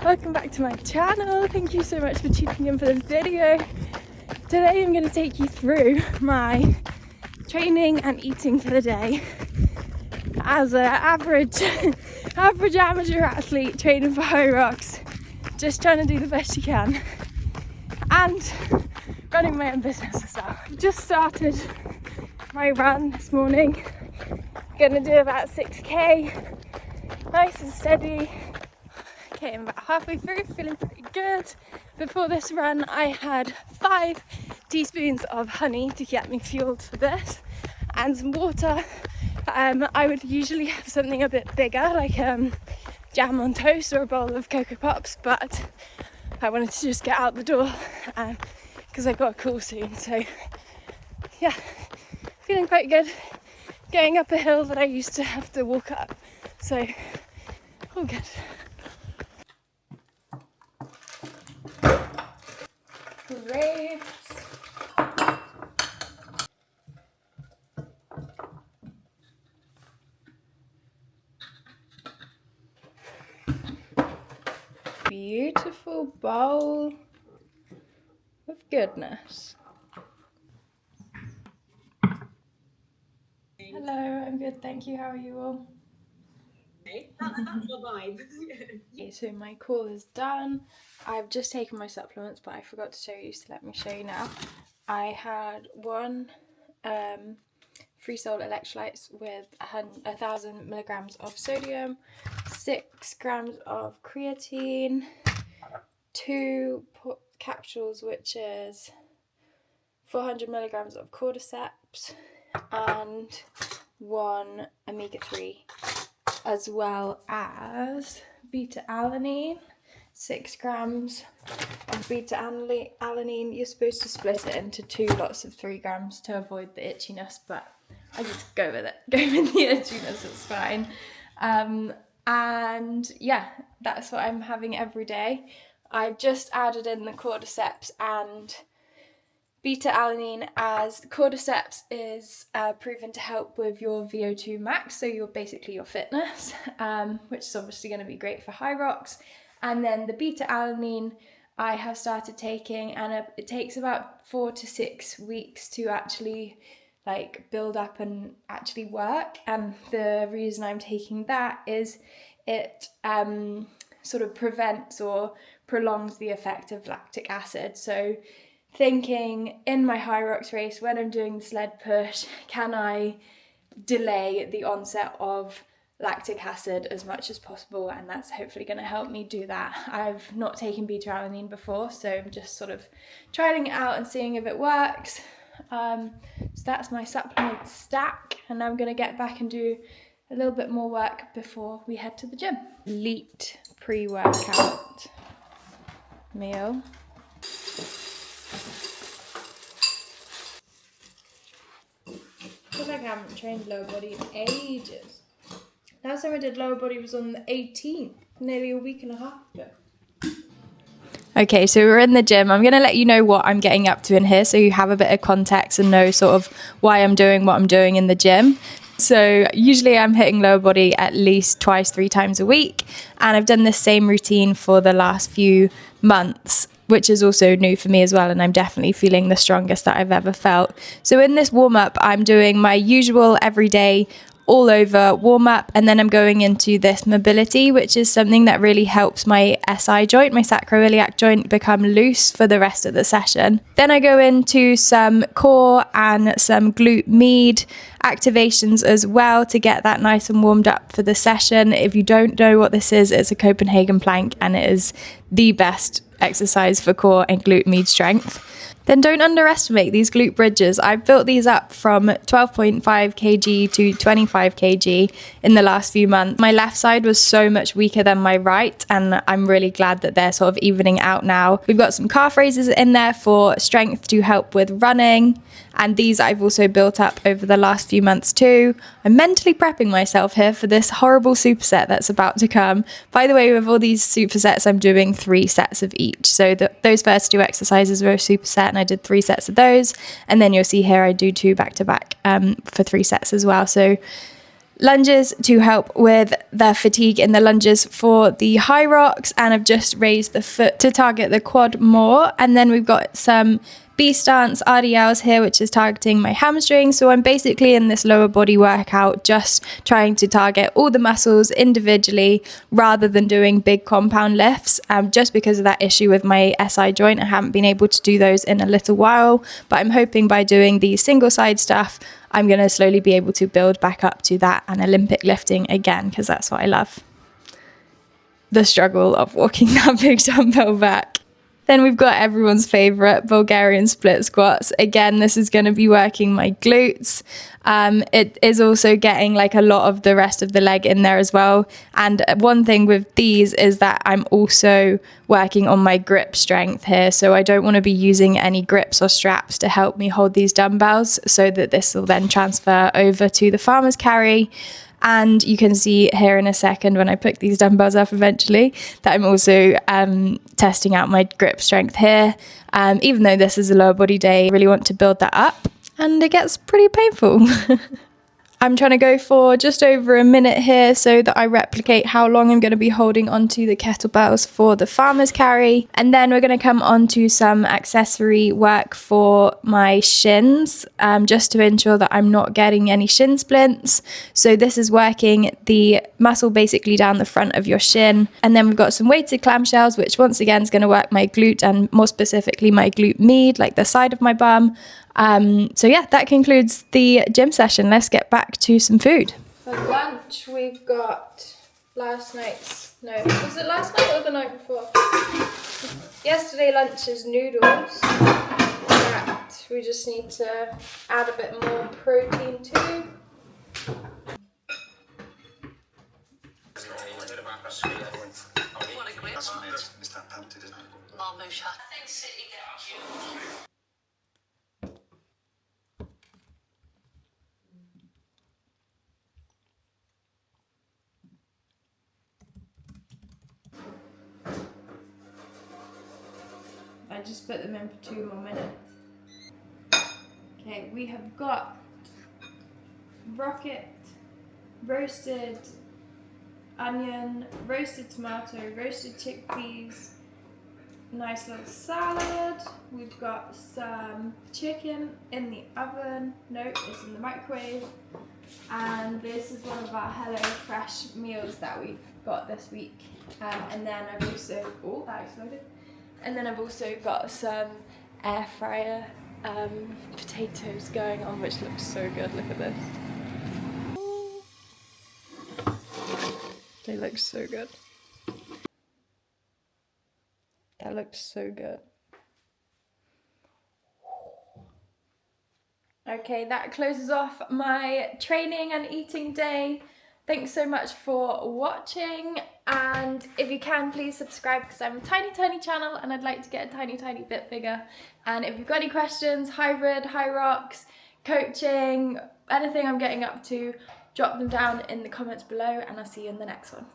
welcome back to my channel. Thank you so much for tuning in for this video. Today I'm going to take you through my training and eating for the day as an average amateur athlete training for Hyrox, just trying to do the best you can and running my own business as well. I've just started my run this morning. Gonna do about 6k, nice and steady. Okay, I'm about halfway through, feeling pretty good. Before this run, I had 5 teaspoons of honey to get me fueled for this, and some water. I would usually have something a bit bigger, like jam on toast or a bowl of Cocoa Pops, but I wanted to just get out the door because I've got a call soon. So yeah, feeling quite good. Going up a hill that I used to have to walk up, so all good. Grapes. Beautiful bowl of goodness. Hello, I'm good, thank you. How are you all? Okay, that's the vibe. Okay, so my call is done. I've just taken my supplements, but I forgot to show you, so let me show you now. I had 1 free salt electrolytes with 1,000 milligrams of sodium, 6 grams of creatine, 2 capsules, which is 400 milligrams of cordyceps, and 1 omega-3, as well as beta-alanine, 6 grams of beta-alanine. You're supposed to split it into 2 lots of 3 grams to avoid the itchiness, but I just go with it. Go with the itchiness, it's fine. And yeah, that's what I'm having every day. I've just added in the cordyceps and beta-alanine, as the cordyceps is proven to help with your VO2 max, so you're basically your fitness, which is obviously going to be great for Hyrox. And then the beta-alanine I have started taking, and it takes about 4 to 6 weeks to actually build up and actually work. And the reason I'm taking that is it sort of prevents or prolongs the effect of lactic acid. So thinking in my Hyrox race, when I'm doing the sled push, can I delay the onset of lactic acid as much as possible? And that's hopefully going to help me do that. I've not taken beta-alanine before, so I'm just sort of trying it out and seeing if it works. So that's my supplement stack, and I'm going to get back and do a little bit more work before we head to the gym. Elite pre-workout meal. I feel like I haven't trained lower body in ages. Last time I did lower body was on the 18th, nearly a week and a half ago. Okay, so we're in the gym. I'm going to let you know what I'm getting up to in here so you have a bit of context and know sort of why I'm doing what I'm doing in the gym. So usually I'm hitting lower body at least 2-3 times a week, and I've done this same routine for the last few months, which is also new for me as well, and I'm definitely feeling the strongest that I've ever felt. So in this warm-up, I'm doing my usual everyday all over warm up, and then I'm going into this mobility, which is something that really helps my SI joint, my sacroiliac joint, become loose for the rest of the session. Then I go into some core and some glute med activations as well to get that nice and warmed up for the session. If you don't know what this is, it's a Copenhagen plank, and it is the best exercise for core and glute med strength. Then don't underestimate these glute bridges. I've built these up from 12.5 kg to 25 kg in the last few months. My left side was so much weaker than my right, and I'm really glad that they're sort of evening out now. We've got some calf raises in there for strength to help with running, and these I've also built up over the last few months too. I'm mentally prepping myself here for this horrible superset that's about to come. By the way, with all these supersets, I'm doing 3 sets of each. So those first 2 exercises were a superset, and I did 3 sets of those. And then you'll see here I do 2 back to back for 3 sets as well. So lunges to help with the fatigue in the lunges for the Hyrox, and I've just raised the foot to target the quad more. And then we've got some B stance RDLs here, which is targeting my hamstring. So I'm basically in this lower body workout just trying to target all the muscles individually rather than doing big compound lifts, just because of that issue with my SI joint. I haven't been able to do those in a little while, but I'm hoping by doing the single side stuff I'm going to slowly be able to build back up to that and Olympic lifting again, because that's what I love. The struggle of walking that big dumbbell back. Then we've got everyone's favourite Bulgarian split squats. Again, this is going to be working my glutes. It is also getting like a lot of the rest of the leg in there as well. And one thing with these is that I'm also working on my grip strength here. So I don't want to be using any grips or straps to help me hold these dumbbells, so that this will then transfer over to the farmer's carry. And you can see here in a second when I pick these dumbbells up eventually that I'm also testing out my grip strength here. Even though this is a lower body day, I really want to build that up, and it gets pretty painful. I'm trying to go for just over a minute here so that I replicate how long I'm going to be holding onto the kettlebells for the farmer's carry. And then we're going to come on to some accessory work for my shins, just to ensure that I'm not getting any shin splints. So this is working the muscle basically down the front of your shin. And then we've got some weighted clamshells, which once again is going to work my glute, and more specifically my glute med, like the side of my bum. So yeah, that concludes the gym session. Let's get back to some food. For lunch, we've got was it last night or the night before? Yesterday lunch's noodles that we just need to add a bit more protein to. I just put them in for 2 more minutes. Okay, we have got rocket, roasted onion, roasted tomato, roasted chickpeas, nice little salad. We've got some chicken in the oven. No, it's in the microwave. And this is one of our Hello Fresh meals that we've got this week. And then I've also, oh, that exploded. And then I've also got some air fryer potatoes going on, which looks so good. Look at this. They look so good. That looks so good. Okay, that closes off my training and eating day. Thanks so much for watching, and if you can, please subscribe, because I'm a tiny channel and I'd like to get a tiny bit bigger. And if you've got any questions, hybrid, Hyrox, coaching, anything I'm getting up to, drop them down in the comments below, and I'll see you in the next one.